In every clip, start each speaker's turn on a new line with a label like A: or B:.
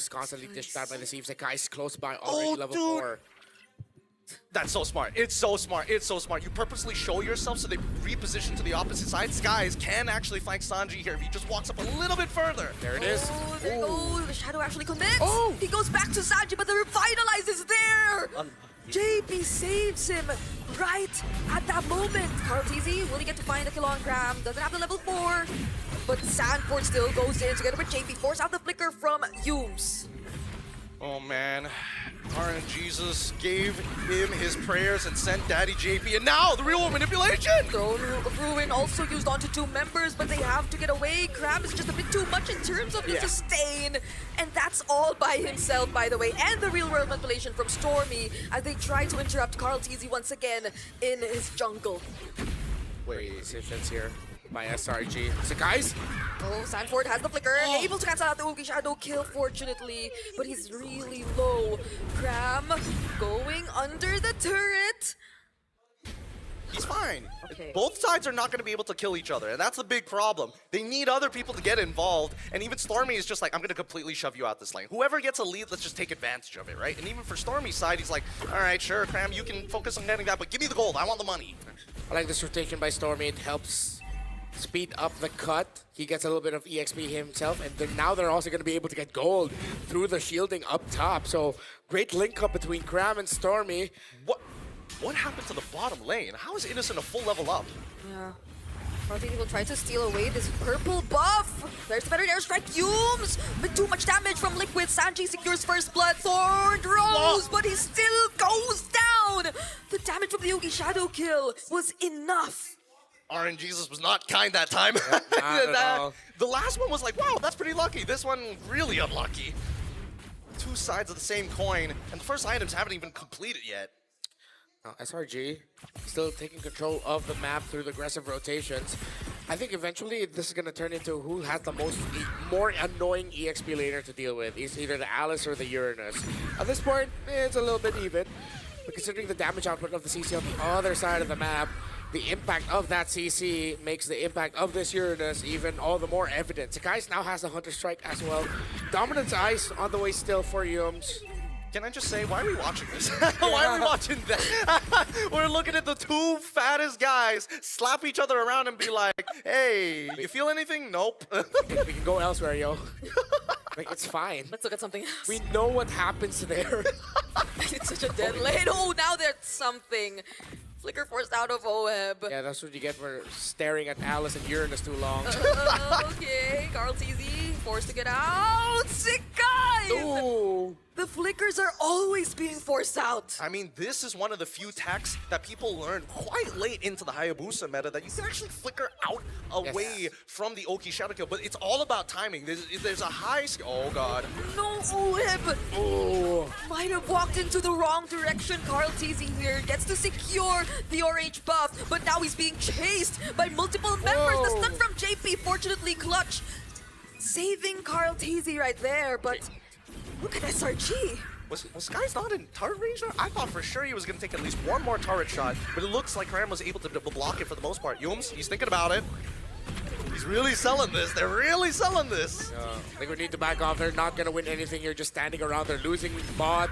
A: smokes constantly dished out by the Thieves. The guy's close by, already level
B: dude.
A: 4.
B: That's so smart. It's so smart. It's so smart. You purposely show yourself so they reposition to the opposite side. Skies can actually flank Sanji here if he just walks up a little bit further.
A: There it is.
C: Oh, there goes. The Shadow actually commits.
A: Oh.
C: He goes back to Sanji, but the Revitalize is there. JP saves him right at that moment. Carlteasy, will he get to find the kill on Graham? Doesn't have the level 4, but Sanford still goes in together with JP. Force out the flicker from Humes.
B: Oh man, RNGesus gave him his prayers and sent Daddy JP, and now the real world manipulation!
C: Throne of Ruin also used onto 2 members, but they have to get away. Crab is just a bit too much in terms of the sustain, and that's all by himself, by the way. And the real world manipulation from Stormy as they try to interrupt Carlteasy once again in his jungle.
A: Wait, decisions here by SRG. So guys,
C: Oh, Sanford has the flicker, able to cancel out the Oogie Shadow kill, fortunately, but he's really low. Cram going under the turret.
B: He's fine.
C: Okay.
B: Both sides are not going to be able to kill each other, and that's the big problem. They need other people to get involved, and even Stormy is just like, I'm going to completely shove you out this lane. Whoever gets a lead, let's just take advantage of it, right? And even for Stormy's side, he's like, all right, sure, Cram, you can focus on getting that, but give me the gold. I want the money.
A: I like this rotation by Stormy. It helps speed up the cut. He gets a little bit of EXP himself, and then now they're also going to be able to get gold through the shielding up top. So great link up between Cram and Stormy.
B: What happened to the bottom lane? How is Innocent a full level up?
C: Yeah. Carlteasy will try to steal away this purple buff. There's the better airstrike. Humes with too much damage from Liquid. Sanji secures first blood. Thorn throws, but he still goes down. The damage from the Oogie Shadow kill was enough.
B: RNGesus was not kind that time.
A: Not at all.
B: The last one was like, wow, that's pretty lucky. This one, really unlucky. 2 sides of the same coin, and the first items haven't even completed yet.
A: SRG still taking control of the map through the aggressive rotations. I think eventually this is going to turn into who has the more annoying EXP laner to deal with. It's either the Alice or the Uranus. At this point, it's a little bit even. But considering the damage output of the CC on the other side of the map, the impact of that CC makes the impact of this Uranus even all the more evident. Sakai's now has the Hunter Strike as well. Dominance Ice on the way still for Yums.
B: Can I just say, why are we watching this? Why are we watching that? We're looking at the 2 fattest guys slap each other around and be like, hey, you feel anything? Nope.
A: We can go elsewhere, yo. Like, it's fine.
C: Let's look at something else.
A: We know what happens there.
C: It's such a dead lane. Oh, now there's something. Flicker forced out of OEB.
A: Yeah, that's what you get for staring at Alice and Uranus too long.
C: Okay, Carlteasy forced to get out. Sick guys!
A: Ooh.
C: The flickers are always being forced out.
B: I mean, this is one of the few techs that people learned quite late into the Hayabusa meta that you can actually flicker out away from the Oki Shadow Kill, but it's all about timing. There's a high oh god.
C: No, OEB!
A: Oh.
C: Might have walked into the wrong direction. Carlteasy here gets to secure the orange buff, but now he's being chased by multiple members. The stun from JP, fortunately clutch, saving Carlteasy right there, but look at SRG.
B: Was Sky's not in turret range there? I thought for sure he was going to take at least one more turret shot, but it looks like Ram was able to block it for the most part. Yums, he's thinking about it. He's really selling this. They're really selling this.
A: I think we need to back off. They're not going to win anything here just standing around. They're losing bot.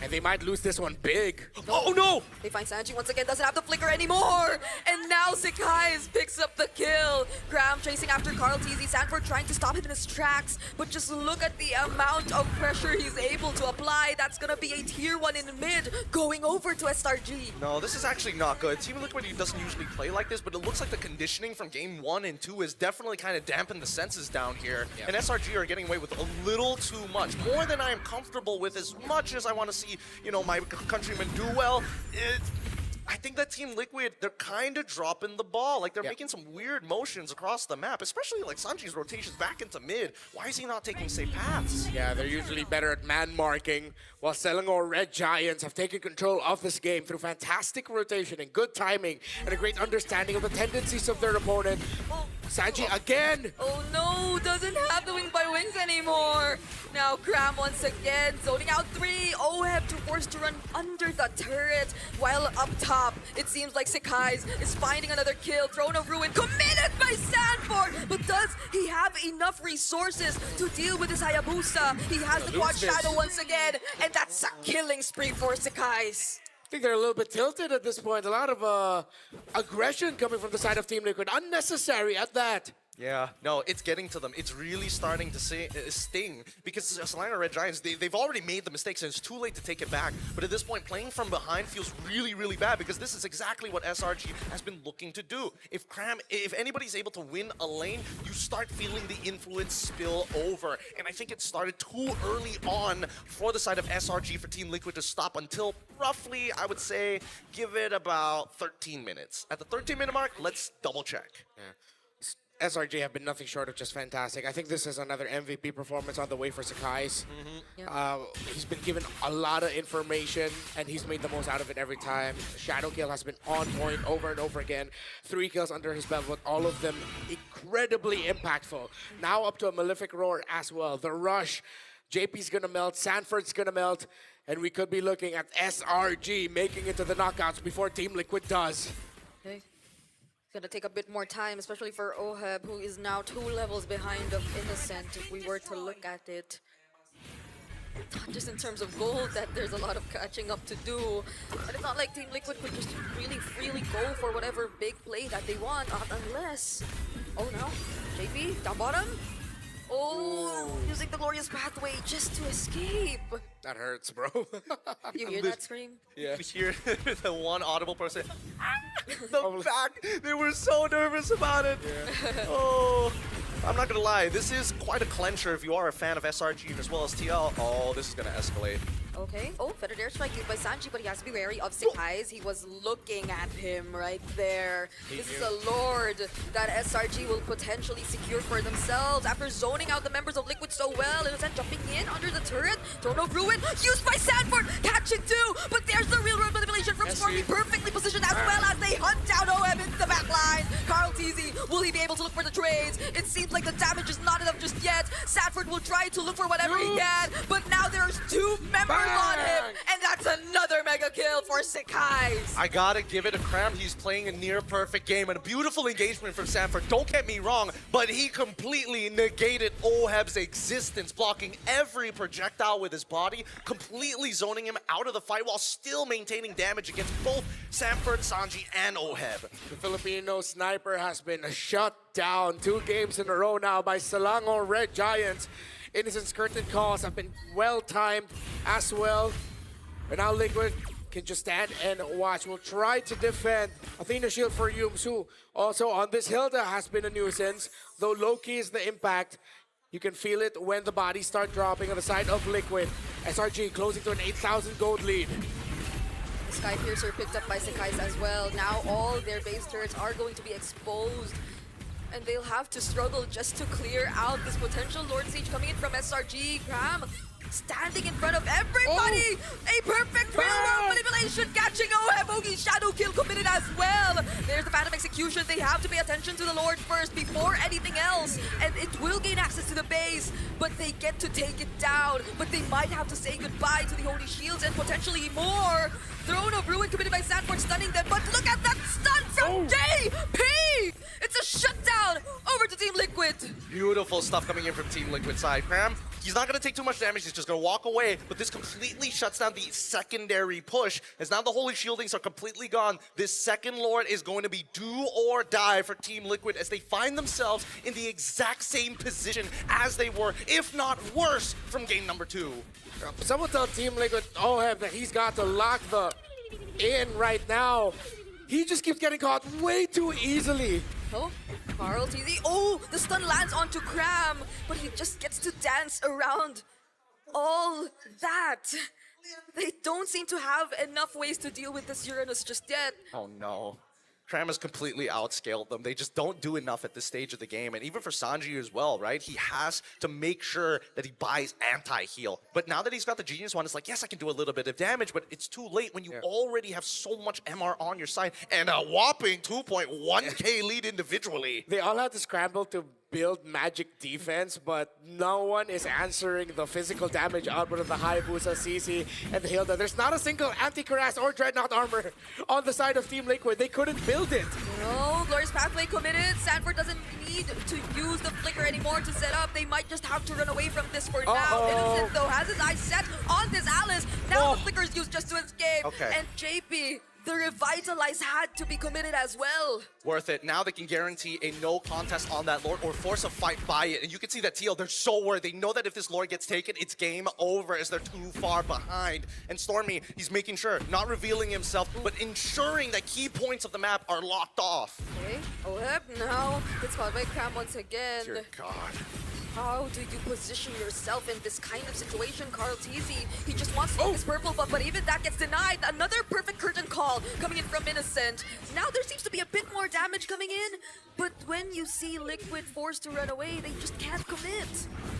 A: And they might lose this one big.
B: Oh no!
C: They find Sanji once again, doesn't have the flicker anymore. And now Sakai's picks up the kill. Graham chasing after Carlteasy. Sanford trying to stop him in his tracks. But just look at the amount of pressure he's able to apply. That's going to be a tier 1 in mid going over to SRG.
B: No, this is actually not good. Team Liquid doesn't usually play like this, but it looks like the conditioning from game 1 and 2 has definitely kind of dampened the senses down here. And SRG are getting away with a little too much. More than I am comfortable with, as much as I want to see, you know, my countrymen do well. I think that Team Liquid, they're kind of dropping the ball. Like, they're making some weird motions across the map, especially like Sanji's rotations back into mid. Why is he not taking safe paths?
A: Yeah, they're usually better at man marking, while Selangor Red Giants have taken control of this game through fantastic rotation and good timing and a great understanding of the tendencies of their opponent.
C: Well,
A: Sanji again!
C: Oh no, doesn't have the wing by wings anymore. Now Cram once again zoning out 3. Oheb too forced to run under the turret. While up top, it seems like Sekai's is finding another kill. Throne of Ruin committed by Sanford. But does he have enough resources to deal with this Hayabusa? He has the quad shadow once again. And that's a killing spree for Sekai's.
A: I think they're a little bit tilted at this point. A lot of aggression coming from the side of Team Liquid. Unnecessary at that.
B: Yeah, no, it's getting to them. It's really starting to sting because Solana Red Giants, they've already made the mistakes and it's too late to take it back. But at this point, playing from behind feels really, really bad because this is exactly what SRG has been looking to do. If anybody's able to win a lane, you start feeling the influence spill over. And I think it started too early on for the side of SRG for Team Liquid to stop until roughly, I would say, give it about 13 minutes. At the 13-minute mark, let's double check.
A: Yeah. SRJ have been nothing short of just fantastic. I think this is another MVP performance on the way for Sekai's. He's been given a lot of information, and he's made the most out of it every time. Shadow kill has been on point over and over again. 3 kills under his belt, but all of them incredibly impactful. Now up to a Malefic Roar as well. The rush. JP's gonna melt, Sanford's gonna melt, and we could be looking at SRG making it to the knockouts before Team Liquid does.
C: Okay. It's gonna take a bit more time, especially for Oheb, who is now 2 levels behind of Innocent, if we were to look at it. Not just in terms of gold, that there's a lot of catching up to do, but it's not like Team Liquid could just really freely go for whatever big play that they want, unless... Oh no, JP, down bottom? Oh, using the glorious pathway just to escape.
A: That hurts, bro.
C: You hear that scream?
A: Yeah.
B: You hear the one audible person. The back, they were so nervous about it.
A: Yeah.
B: Oh, I'm not gonna lie. This is quite a clencher if you are a fan of SRG as well as TL. Oh, this is gonna escalate.
C: Okay. Oh, feathered airstrike used by Sanji, but he has to be wary of Sekai's. He was looking at him right there. This is a lord that SRG will potentially secure for themselves after zoning out the members of Liquid so well. Innocent jumping in under the turret. Throne of Ruin used by Sanford. Catching two, but there's the real world manipulation from Stormy, perfectly positioned as well as they hunt down OM into the back line. Carl Teasy, will he be able to look for the trades? It seems like the damage is not enough just yet. Sanford will try to look for whatever he can, but now there's 2 members on him, and that's another mega kill for Sekai's.
B: I gotta give it a Cram. He's playing a near perfect game and a beautiful engagement from Sanford. Don't get me wrong, but he completely negated Oheb's existence, blocking every projectile with his body, completely zoning him out of the fight while still maintaining damage against both Sanford, Sanji, and Oheb.
A: The Filipino sniper has been shut down 2 games in a row now by Selangor Red Giants. Innocent's curtain calls have been well-timed as well. And now Liquid can just stand and watch. We'll try to defend Athena Shield for Yums, who also on this Hilda has been a nuisance. Though low-key is the impact, you can feel it when the bodies start dropping on the side of Liquid. SRG closing to an 8,000 gold lead.
C: The Sky Piercer picked up by Sekai's as well. Now all their base turrets are going to be exposed, and they'll have to struggle just to clear out this potential Lord Siege coming in from SRG. Cram standing in front of everybody! A perfect real-world manipulation catching Oheb. Bogey shadow kill committed as well. There's the Phantom Execution. They have to pay attention to the Lord first before anything else, and it will gain access to the base, but they get to take it down. But they might have to say goodbye to the Holy Shields and potentially more. Throne of Ruin committed by Sanford, stunning them, but look at that stun from JP! It's a shutdown over to Team Liquid.
B: Beautiful stuff coming in from Team Liquid side. Cram, he's not going to take too much damage. He's just going to walk away, but this completely shuts down the secondary push. As now the Holy Shieldings are completely gone, this second Lord is going to be do or die for Team Liquid as they find themselves in the exact same position as they were, if not worse, from game number 2.
A: Someone tell Team Liquid Oheb that he's got to lock the in right now. He just keeps getting caught way too easily.
C: Oh, Carl TZ. Oh, the stun lands onto Cram, but he just gets to dance around all that. They don't seem to have enough ways to deal with this Uranus just yet.
B: Oh no. Kram has completely outscaled them. They just don't do enough at this stage of the game. And even for Sanji as well, right? He has to make sure that he buys anti-heal. But now that he's got the Genius Wand, it's like, yes, I can do a little bit of damage, but it's too late when you already have so much MR on your side and a whopping 2.1k lead individually.
A: They all had to scramble to build magic defense, but no one is answering the physical damage output of the Hayabusa, CC, and the Hilda. There's not a single anti-Cuirass or Dreadnought armor on the side of Team Liquid. They couldn't build it.
C: No, Glorious Pathway committed. Sanford doesn't need to use the flicker anymore to set up. They might just have to run away from this for now. Innocent, though, has his eyes set on this Alice. Now the flicker's used just to escape. And JP, the Revitalize had to be committed as well.
B: Worth it. Now they can guarantee a no contest on that Lord or force a fight by it. And you can see that TL, they're so worried. They know that if this Lord gets taken, it's game over as they're too far behind. And Stormy, he's making sure, not revealing himself, but ensuring that key points of the map are locked off.
C: Okay, Oheb now. It's called by Cram once again.
B: Dear God.
C: How do you position yourself in this kind of situation, Carl Teasy? He just wants to take his purple buff, but even that gets denied. Another perfect curtain call coming in from Innocent. Now there seems to be a bit more damage coming in, but when you see Liquid forced to run away, they just can't commit.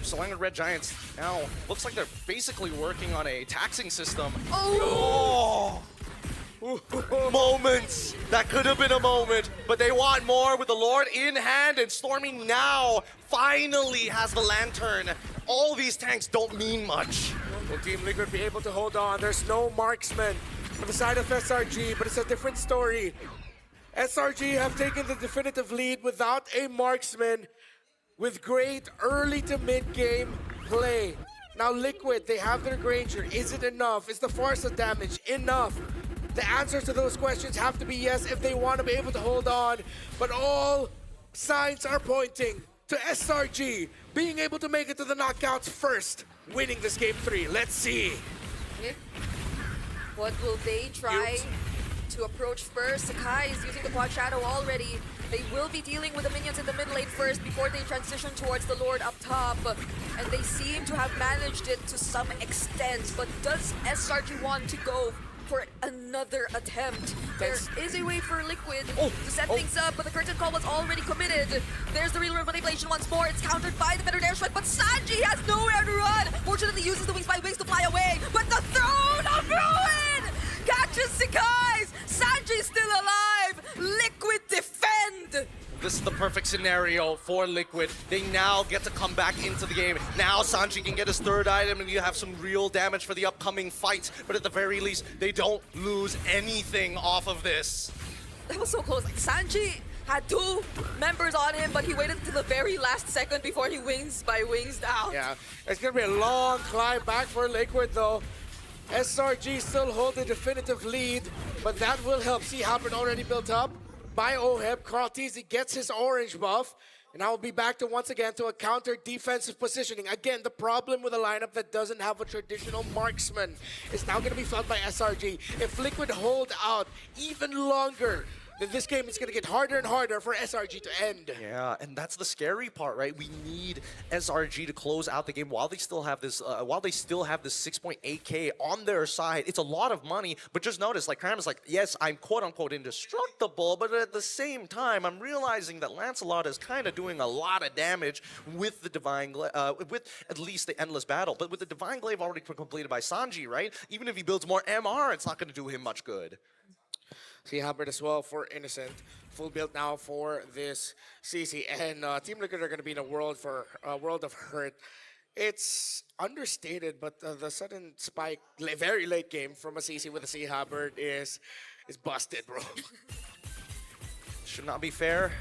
B: Select Red Giants now looks like they're basically working on a taxing system. Moments! That could have been a moment, but they want more with the Lord in hand, and Stormy now finally has the Lantern. All these tanks don't mean much.
A: Will Team Liquid be able to hold on? There's no marksman for the side of SRG, but it's a different story. SRG have taken the definitive lead without a marksman with great early to mid-game play. Now Liquid, they have their Granger. Is it enough? Is the Force damage enough? The answers to those questions have to be yes if they want to be able to hold on. But all signs are pointing to SRG being able to make it to the knockouts first, winning this game 3. Let's see.
C: Okay. What will they try to approach first? Sakai is using the Quad Shadow already. They will be dealing with the minions in the mid lane first before they transition towards the Lord up top. And they seem to have managed it to some extent. But does SRG want to go for another attempt? There is a way for Liquid to set things up, but the curtain call was already committed. There's the real manipulation once more. It's countered by the Fettered Airstrike, but Sanji has nowhere to run. Fortunately, uses the Wings by Wings to fly away, but the Throne of Ruin catches Sakai's. Sanji's still alive. Liquid defend.
B: This is the perfect scenario for Liquid. They now get to come back into the game. Now Sanji can get his third item and you have some real damage for the upcoming fight. But at the very least, they don't lose anything off of this.
C: That was so close. Like, Sanji had 2 members on him, but he waited until the very last second before he wings by wings down.
A: Yeah, it's going to be a long climb back for Liquid though. SRG still hold the definitive lead, but that will help. See Halberd already built up by Oheb. Carl Teasy gets his orange buff, and I will be back to once again to a counter defensive positioning. Again, the problem with a lineup that doesn't have a traditional marksman is now going to be felt by SRG. If Liquid hold out even longer, then this game is going to get harder and harder for SRG to end.
B: Yeah, and that's the scary part, right? We need SRG to close out the game while they still have this 6.8k on their side. It's a lot of money, but just notice, like Kram is like, yes, I'm quote-unquote indestructible, but at the same time, I'm realizing that Lancelot is kind of doing a lot of damage with the Divine Glaive, with at least the Endless Battle. But with the Divine Glaive already completed by Sanji, right? Even if he builds more MR, it's not going to do him much good.
A: See Halberd as well for Innocent. Full build now for this CC. And Team Liquid are going to be in a world of hurt. It's understated, but the sudden spike, very late game from a CC with a C Halberd is busted, bro.
B: Should not be fair.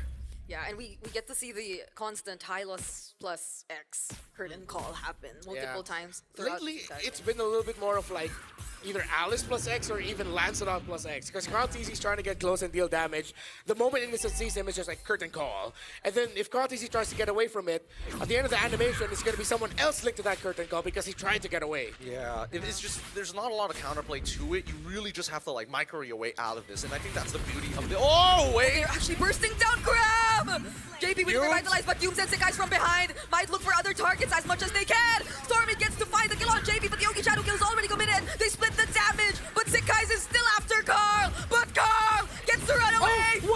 C: Yeah, and we get to see the constant Hylos plus X curtain call happen multiple times throughout.
A: Lately, it's been a little bit more of like either Alice plus X or even Lancelot plus X. Because Carl Teasy's trying to get close and deal damage. The moment Innocent sees him, it's just like curtain call. And then if Carl Teasy tries to get away from it, at the end of the animation, it's going to be someone else linked to that curtain call because he tried to get away.
B: Yeah, it's just, there's not a lot of counterplay to it. You really just have to like micro your way out of this. And I think that's the beauty of the... Oh, wait!
C: They're actually bursting down Grab! JP with Revitalize, but Doom sends the guys from behind. Might look for other targets as much as they can. Stormy gets to find the kill on JP, but the Yogi Shadow kill is already committed. They split the damage, but Sikai's is still after Carl. But Carl gets to run away. The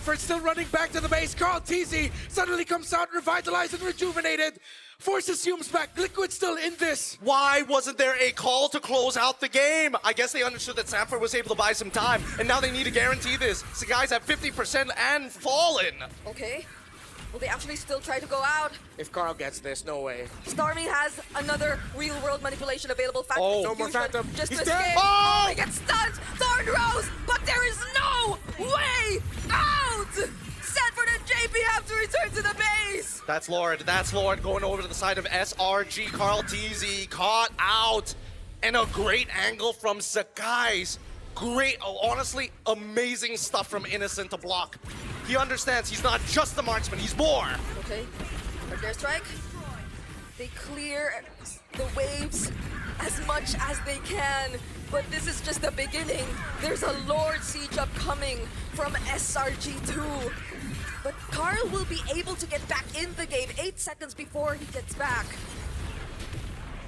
A: Sanford still running back to the base. Carl TZ suddenly comes out revitalized and rejuvenated. Forces Humes back. Liquid still in this.
B: Why wasn't there a call to close out the game? I guess they understood that Sanford was able to buy some time, and now they need to guarantee this. So guys at 50% and fallen.
C: Okay. Will they actually still try to go out?
A: If Carl gets this, no way.
C: Stormy has another real-world manipulation available. Phantom
A: Oh, no more
C: Fusion
A: Phantom.
C: Just
A: He's
C: to
A: dead.
C: escape.
B: Oh!
C: He gets stunned. Thorn Rose, but there is no way out. Sanford and JP have to return to the base.
B: That's Lord going over to the side of SRG. Carl TZ caught out. And a great angle from Sakai's. Great, honestly, amazing stuff from Innocent to block. He understands he's not just the marksman, he's more.
C: Okay, right there, strike. They clear the waves as much as they can, but this is just the beginning. There's a Lord Siege upcoming from SRG2. But Carl will be able to get back in the game 8 seconds before he gets back.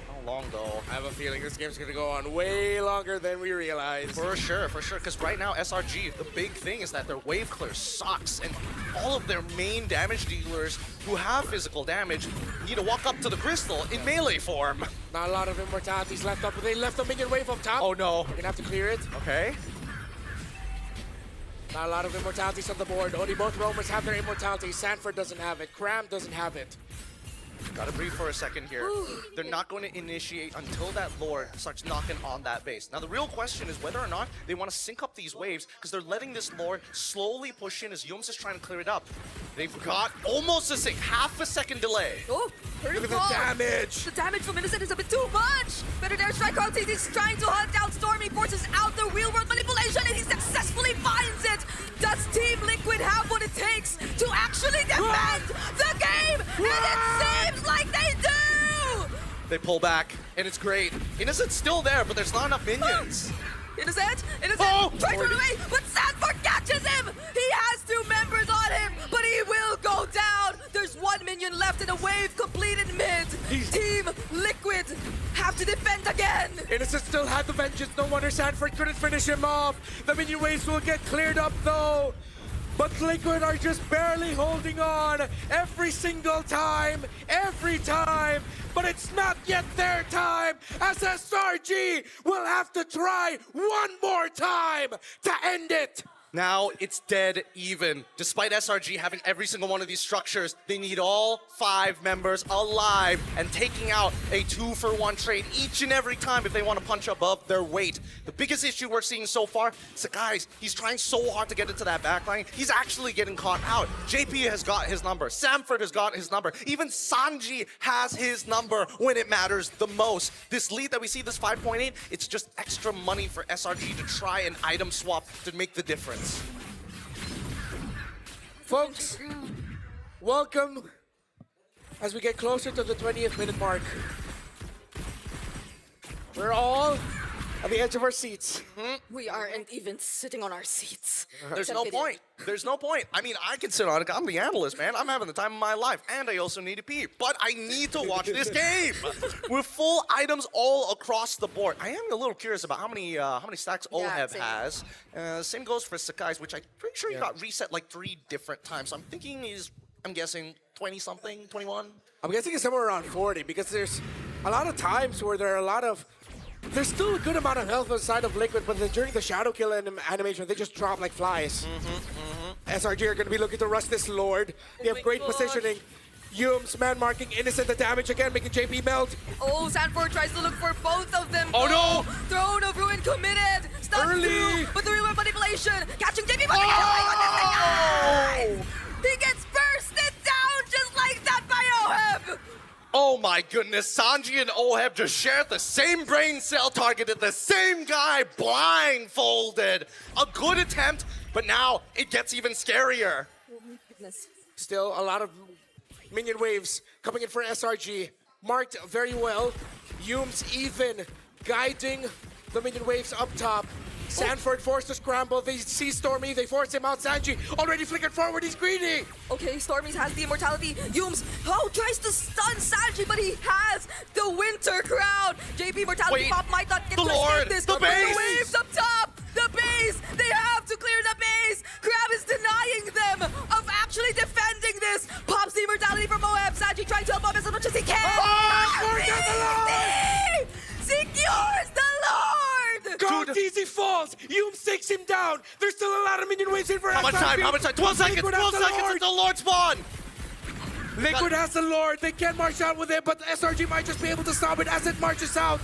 B: How long though?
A: I have a feeling this game's gonna go on way longer than we realize.
B: For sure, because right now SRG, the big thing is that their wave clear sucks, and all of their main damage dealers who have physical damage need to walk up to the crystal in melee form.
A: Not a lot of immortalities left up, but they left the minion wave up top.
B: Oh no.
A: They're gonna have to clear it.
B: Okay.
A: Not a lot of immortalities on the board. Only both roamers have their immortality. Sanford doesn't have it. Cram doesn't have it.
B: Gotta breathe for a second here. They're not going to initiate until that Lord starts knocking on that base. Now the real question is whether or not they want to sync up these waves, because they're letting this Lord slowly push in as Yums is trying to clear it up. They've got almost a half a second delay.
C: Oh,
A: Look at the damage.
C: The damage from Innocent is a bit too much. Better there, strike. Carl TZ is trying to hunt down Stormy, forces out the real-world manipulation, and he successfully finds it. Does Team Liquid have what it takes to actually defend the game? And it seems like they do!
B: They pull back, and it's great. Innocent's still there, but there's not enough minions.
C: Innocent,
B: Oh!
C: try to run away, but Sanford catches him! He has 2 members on him, but he will go down! There's 1 minion left in a wave completed mid. Team Liquid have to defend again!
A: Innocent still had the vengeance. No wonder Sanford couldn't finish him off. The minion waves will get cleared up though. But Liquid are just barely holding on every single time, every time. But it's not yet their time, as SRG will have to try one more time to end it.
B: Now it's dead even. Despite SRG having every single one of these structures, they need all 5 members alive and taking out a 2-for-1 trade each and every time if they want to punch above their weight. The biggest issue we're seeing so far is that, guys, he's trying so hard to get into that backline. He's actually getting caught out. JP has got his number. Sanford has got his number. Even Sanji has his number when it matters the most. This lead that we see, this 5.8, it's just extra money for SRG to try an item swap to make the difference.
A: Folks, welcome as we get closer to the 20th minute mark. We're all at the edge of our seats.
C: We aren't even sitting on our seats.
B: There's no point. There's no point. I mean, I can sit on it. I'm the analyst, man. I'm having the time of my life. And I also need to pee. But I need to watch this game. With full items all across the board. I am a little curious about how many stacks Oheb
C: same.
B: has. Same goes for Sakai's, which I'm pretty sure he got reset like 3 different times. So I'm thinking I'm guessing 20-something, 21?
A: I'm guessing it's somewhere around 40 because there's a lot of times where there's still a good amount of health on the side of Liquid, but then during the shadow kill animation, they just drop like flies. SRG are going to be looking to rush this Lord. They have
C: my
A: great
C: gosh.
A: positioning. Yums, man marking Innocent, the damage again, making JP melt.
C: Oh, Sanford tries to look for both of them.
B: Oh, no!
C: Throne of Ruin committed. Stunned
A: Early.
C: through, but the real manipulation. Catching JP.
B: Oh!
C: He gets bursted down just like that by Oheb.
B: Oh my goodness, Sanji and Oheb just shared the same brain cell, targeted the same guy, blindfolded. A good attempt, but now it gets even scarier.
C: Oh my goodness.
A: Still a lot of minion waves coming in for SRG. Marked very well. Yums even guiding the minion waves up top. Sanford forced to scramble. They see Stormy. They force him out. Sanji already flickered forward. He's greedy.
C: Okay, Stormy has the immortality. Yums, tries to stun Sanji, but he has the Winter Crown. JP Mortality
B: Wait,
C: Pop might not get
B: the
C: to
B: Lord,
C: escape this.
B: the
C: but
B: base.
C: The waves up top. The base. They have to clear the base. Crab is denying them.
A: falls. Yumes takes him down. There's still a lot of minion waves in for
B: How much
A: SRG.
B: time? How much time? 12 seconds!
A: Liquid
B: 12
A: has the
B: seconds
A: Lord.
B: until Lord spawn!
A: Liquid has the Lord. They can march out with it, but SRG might just be able to stop it as it marches out.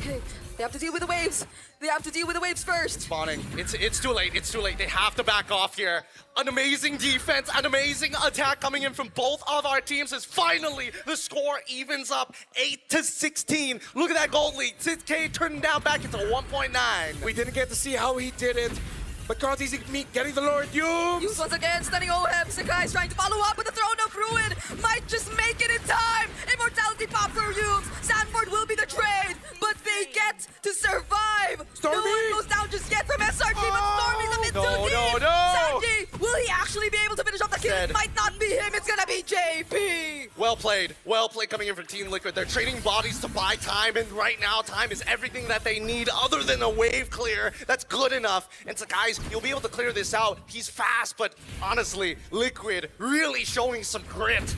C: Okay, they have to deal with the waves. They have to deal with the waves first.
B: Spawning. It's too late. It's too late. They have to back off here. An amazing defense, an amazing attack coming in from both of our teams as finally the score evens up 8-16. Look at that gold lead. 6K turning down back into 1.9.
A: We didn't get to see how he did it, but Conti's getting the Lord.
C: Yumes once again stunning Oheb. Sakai is trying to follow up with the Throne of Ruin. Might just make it in time. Immortality pop for Yumes. Sanford will be the trade, but they get to survive.
A: Stormy!
C: No one goes down just yet from SRG, but Stormy's a bit too deep.
B: No.
C: Sanji, will he actually be able to finish off the kill?
B: Dead.
C: It might not be him, it's gonna be JP.
B: Well played coming in for Team Liquid. They're trading bodies to buy time, and right now time is everything that they need other than a wave clear. That's good enough. And so guys, you'll be able to clear this out. He's fast, but honestly, Liquid really showing some grit.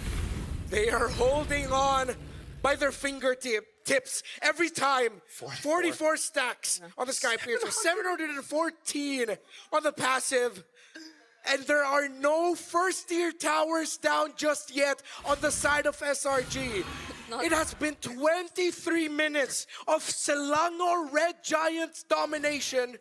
A: They are holding on by their fingertips every time. 44 stacks on the Sky Piercer, 714 on the passive. And there are no first-tier towers down just yet on the side of SRG. It has been 23 minutes of Selangor Red Giants domination.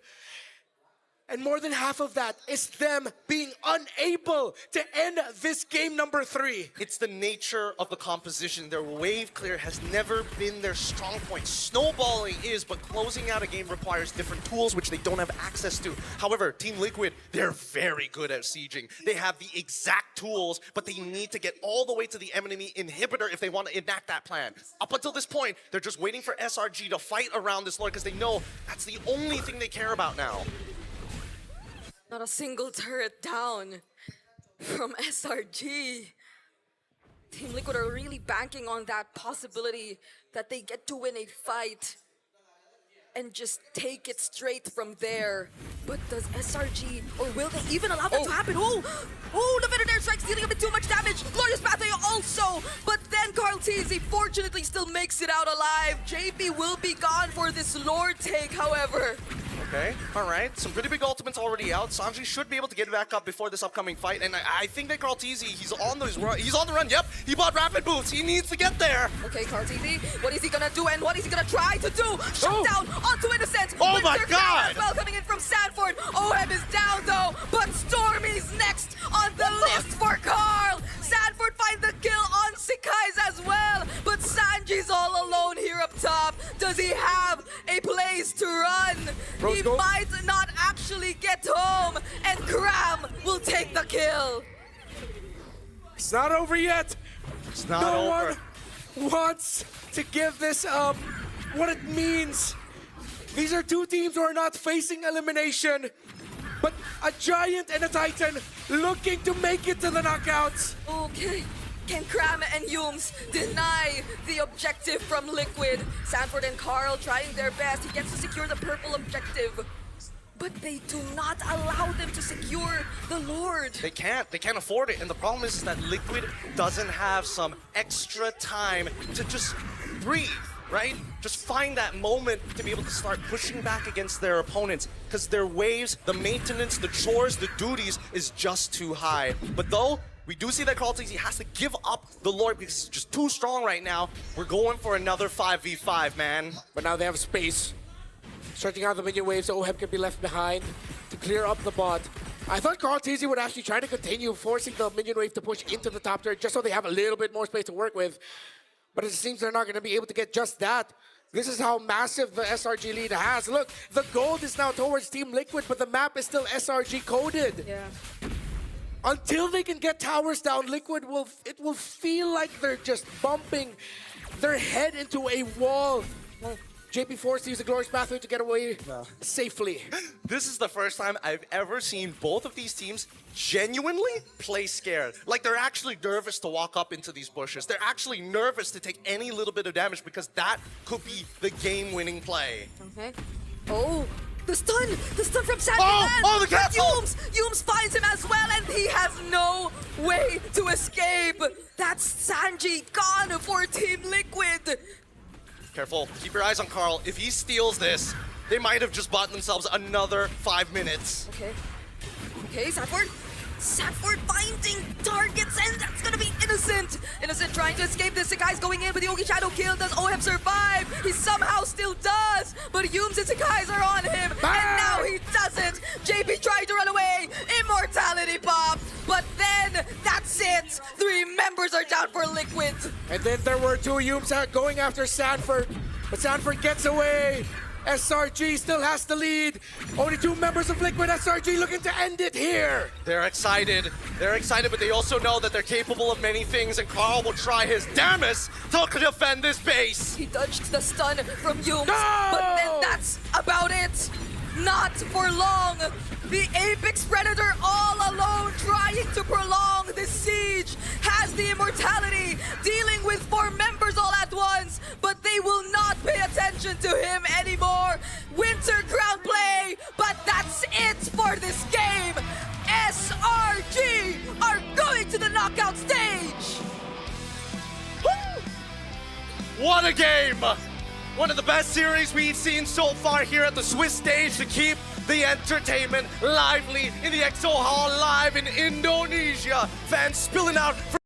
A: And more than half of that is them being unable to end this game number 3.
B: It's the nature of the composition. Their wave clear has never been their strong point. Snowballing is, but closing out a game requires different tools which they don't have access to. However, Team Liquid, they're very good at sieging. They have the exact tools, but they need to get all the way to the enemy inhibitor if they want to enact that plan. Up until this point, they're just waiting for SRG to fight around this Lord because they know that's the only thing they care about now.
C: Not a single turret down from SRG. Team Liquid are really banking on that possibility that they get to win a fight and just take it straight from there. But does SRG, or will they even allow that to happen? Oh, the Veteran Strike's dealing a bit too much damage. Glorious Pathway also, but then Carl Teasy fortunately still makes it out alive. JP will be gone for this Lord take, however.
B: Okay, all right. Some pretty big ultimates already out. Sanji should be able to get back up before this upcoming fight, and I think that Carl Teasy, he's on the run. Yep, he bought rapid boots. He needs to get there.
C: Okay, Carl Teasy, what is he gonna do, and what is he gonna try to do? Shut down onto Innocent.
B: Oh my
C: Winter
B: God!
C: as well coming in from Sanford. Oheb is down though, but Stormy's next on the list for Carl. Sanford finds the kill on Sikai's as well, but Sanji's all alone here up top. Does he have a place to run? He might not actually get home, and Cram will take the kill.
A: It's not over yet.
B: It's not
A: No
B: over.
A: one wants to give this up. What it means. These are two teams who are not facing elimination, but a Giant and a Titan looking to make it to the knockouts.
C: Okay. Can Cram and Yumes deny the objective from Liquid? Sanford and Carl trying their best. He gets to secure the purple objective. But they do not allow them to secure the Lord.
B: They can't afford it. And the problem is that Liquid doesn't have some extra time to just breathe, right? Just find that moment to be able to start pushing back against their opponents, because their waves, the maintenance, the chores, the duties is just too high. But though, we do see that Carl Teasy has to give up the Lord because he's just too strong right now. We're going for another 5v5, man.
A: But now they have space. Stretching out the minion waves so Oheb can be left behind to clear up the bot. I thought Carl Teasy would actually try to continue forcing the minion wave to push into the top turret just so they have a little bit more space to work with. But it seems they're not going to be able to get just that. This is how massive the SRG lead has. Look, the gold is now towards Team Liquid, but the map is still SRG coded.
C: Yeah.
A: Until they can get towers down, Liquid will feel like they're just bumping their head into a wall. Well, JP forced to use the Glorious Pathway to get away safely.
B: This is the first time I've ever seen both of these teams genuinely play scared. Like they're actually nervous to walk up into these bushes. They're actually nervous to take any little bit of damage because that could be the game-winning play.
C: Okay. Oh, the stun from Sanji.
B: Oh, the castle!
C: Yumes finds him as well, and he has no way to escape. That's Sanji gone for Team Liquid.
B: Careful, keep your eyes on Carl. If he steals this, they might have just bought themselves another 5 minutes.
C: Okay, Sanford finding targets, and that's gonna be Innocent. Innocent trying to escape this. Sakai's going in with the Yogi Shadow kill. Does OM survive? He somehow still does, but Yums and Sakai's are on him, and now he doesn't. JP tried to run away. Immortality pop, but then that's it. 3 members are down for Liquid.
A: And then there were 2 Yums out going after Sanford, but Sanford gets away. SRG still has the lead. Only 2 members of Liquid. SRG looking to end it here.
B: They're excited, but they also know that they're capable of many things, and Carl will try his damnedest to defend this base.
C: He dodged the stun from Yums,
A: No!
C: but then that's about it. Not for long. The Apex Predator all alone trying to prolong this siege has the immortality, dealing with 4 members all at once, but they will not pay attention to him anymore. Winter ground play, but that's it for this game. SRG are going to the knockout stage.
B: Woo! What a game! One of the best series we've seen so far here at the Swiss stage to keep the entertainment lively in the EXO Hall live in Indonesia. Fans spilling out.